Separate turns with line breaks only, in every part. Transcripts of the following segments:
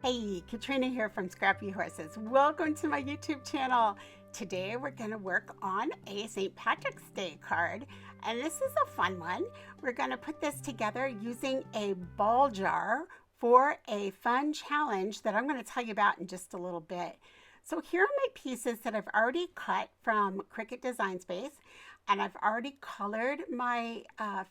Hey, Katrina here from Scrappy Horses. Welcome to my YouTube channel. Today we're going to work on a St. Patrick's Day card, and this is a fun one. We're going to put this together using a ball jar for a fun challenge that I'm going to tell you about in just a little bit. So here are my pieces that I've already cut from Cricut Design Space, and I've already colored my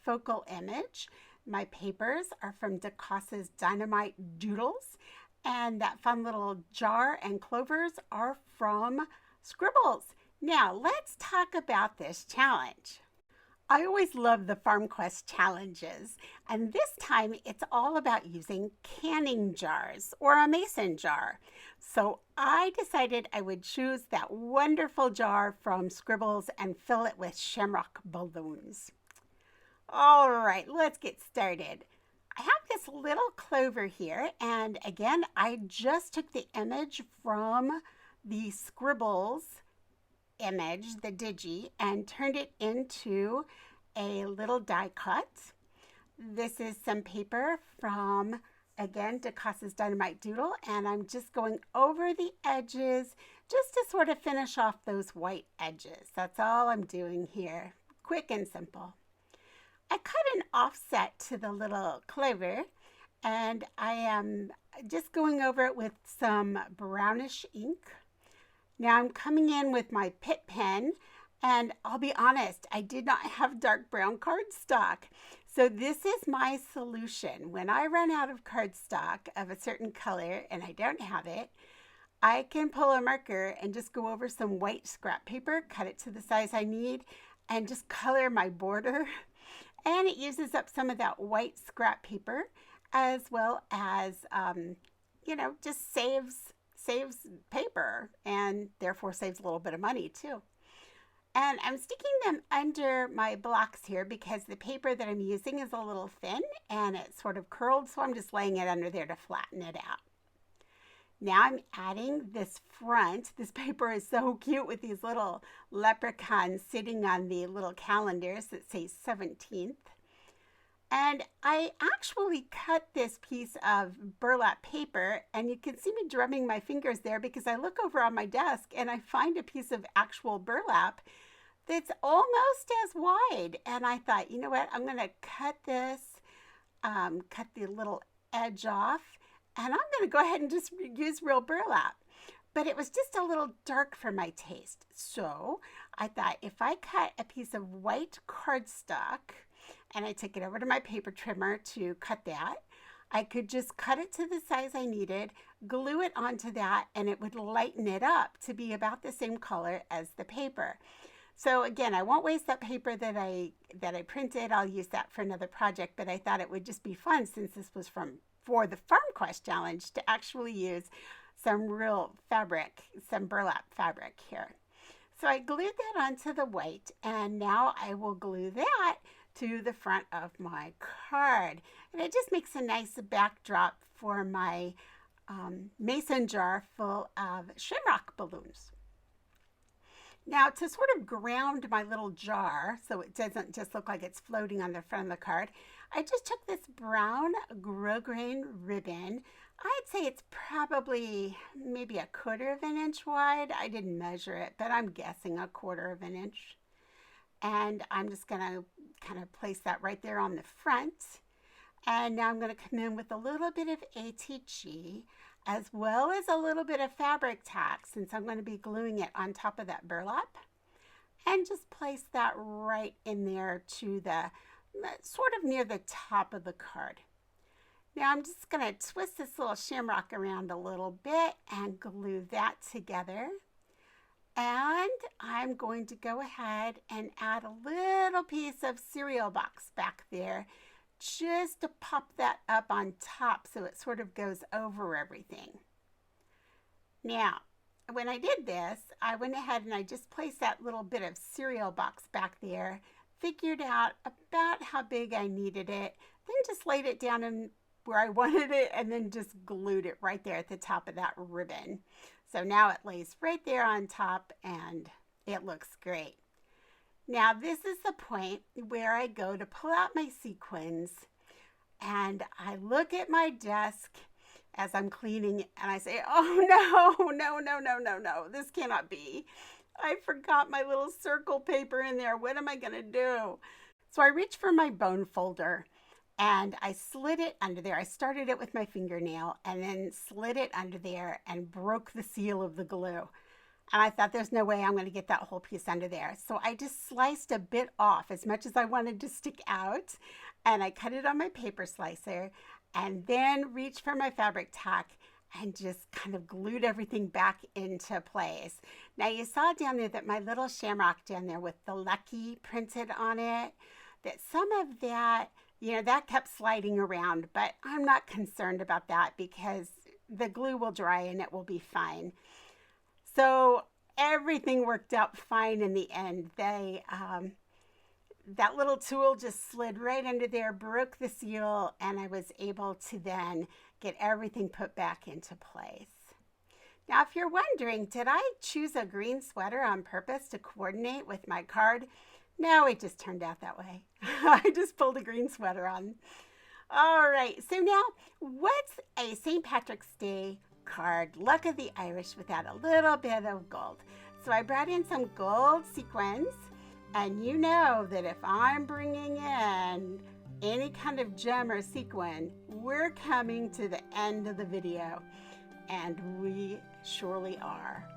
focal image. My papers are from Decosse's Dynamite Doodles. And that fun little jar and clovers are from Scribbles. Now, let's talk about this challenge. I always love the FarmQuest challenges, and this time it's all about using canning jars or a mason jar. So I decided I would choose that wonderful jar from Scribbles and fill it with shamrock balloons. All right, let's get started. I have this little clover here, and again, I just took the image from the Scribbles image, the Digi, and turned it into a little die cut. This is some paper from, again, Decosse's Dynamite Doodle, and I'm just going over the edges just to sort of finish off those white edges. That's all I'm doing here, quick and simple. I cut an offset to the little clover, and I am just going over it with some brownish ink. Now I'm coming in with my Pitt pen, and I'll be honest, I did not have dark brown cardstock. So this is my solution. When I run out of cardstock of a certain color and I don't have it, I can pull a marker and just go over some white scrap paper, cut it to the size I need, and just color my border. And it uses up some of that white scrap paper, as well as, just saves paper and therefore saves a little bit of money too. And I'm sticking them under my blocks here because the paper that I'm using is a little thin and it's sort of curled, so I'm just laying it under there to flatten it out. Now I'm adding this front. This paper is so cute with these little leprechauns sitting on the little calendars that say 17th. And I actually cut this piece of burlap paper, and you can see me drumming my fingers there because I look over on my desk and I find a piece of actual burlap that's almost as wide. And I thought, you know what, I'm going to cut this, cut the little edge off. And I'm going to go ahead and just use real burlap. But it was just a little dark for my taste. So I thought if I cut a piece of white cardstock and I took it over to my paper trimmer to cut that, I could just cut it to the size I needed, glue it onto that, and it would lighten it up to be about the same color as the paper. So again, I won't waste that paper that I printed. I'll use that for another project, but I thought it would just be fun since this was for the FarmQuest challenge to actually use some real fabric, some burlap fabric here. So I glued that onto the white, and now I will glue that to the front of my card. And it just makes a nice backdrop for my mason jar full of shamrock balloons. Now, to sort of ground my little jar so it doesn't just look like it's floating on the front of the card, I just took this brown grosgrain ribbon. I'd say it's probably maybe 1/4 of an inch wide. I didn't measure it, but I'm guessing 1/4 of an inch. And I'm just going to kind of place that right there on the front. And now I'm going to come in with a little bit of ATG, as well as a little bit of Fabri-Tac, since I'm going to be gluing it on top of that burlap, and just place that right in there to the sort of near the top of the card. Now I'm just going to twist this little shamrock around a little bit and glue that together. And I'm going to go ahead and add a little piece of cereal box back there, just to pop that up on top so it sort of goes over everything. Now, when I did this, I went ahead and I just placed that little bit of cereal box back there, figured out about how big I needed it, then just laid it down in where I wanted it, and then just glued it right there at the top of that ribbon. So now it lays right there on top, and it looks great. Now this is the point where I go to pull out my sequins, and I look at my desk as I'm cleaning, and I say, oh no, no, no, no, no, no, this cannot be. I forgot my little circle paper in there. What am I going to do? So I reached for my bone folder and I slid it under there. I started it with my fingernail and then slid it under there and broke the seal of the glue. And I thought, there's no way I'm going to get that whole piece under there. So I just sliced a bit off, as much as I wanted to stick out. And I cut it on my paper slicer and then reached for my Fabri-Tac and just kind of glued everything back into place. Now you saw down there that my little shamrock down there with the Lucky printed on it, that some of that, that kept sliding around, but I'm not concerned about that because the glue will dry and it will be fine. So everything worked out fine in the end. That little tool just slid right under there, broke the seal, and I was able to then get everything put back into place. Now, if you're wondering, did I choose a green sweater on purpose to coordinate with my card? No, it just turned out that way. I just pulled a green sweater on. All right, so now what's a St. Patrick's Day card, Luck of the Irish, without a little bit of gold? So I brought in some gold sequins. And you know that if I'm bringing in any kind of gem or sequin, we're coming to the end of the video. And we surely are.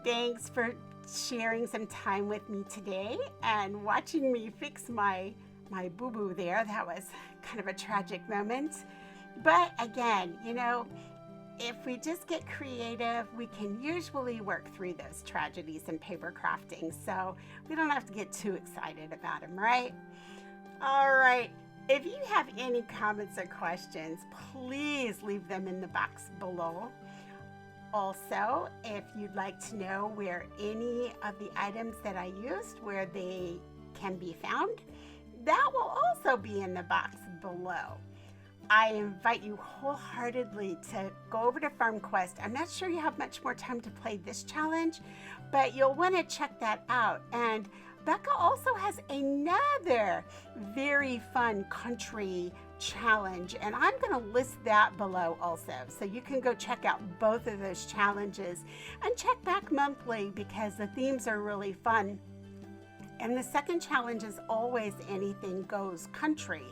Thanks for sharing some time with me today and watching me fix my boo-boo there. That was kind of a tragic moment. But again, if we just get creative, we can usually work through those tragedies in paper crafting. So we don't have to get too excited about them, right? All right. If you have any comments or questions, please leave them in the box below. Also, if you'd like to know where any of the items that I used, where they can be found, that will also be in the box below. I invite you wholeheartedly to go over to FarmQuest. I'm not sure you have much more time to play this challenge, but you'll want to check that out. And Becca also has another very fun country challenge, and I'm going to list that below also. So you can go check out both of those challenges and check back monthly because the themes are really fun. And the second challenge is always anything goes country.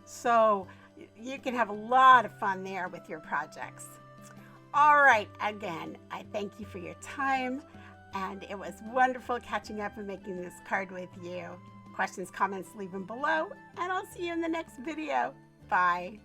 So you can have a lot of fun there with your projects. All right, again, I thank you for your time, and it was wonderful catching up and making this card with you. Questions, comments, leave them below, and I'll see you in the next video. Bye.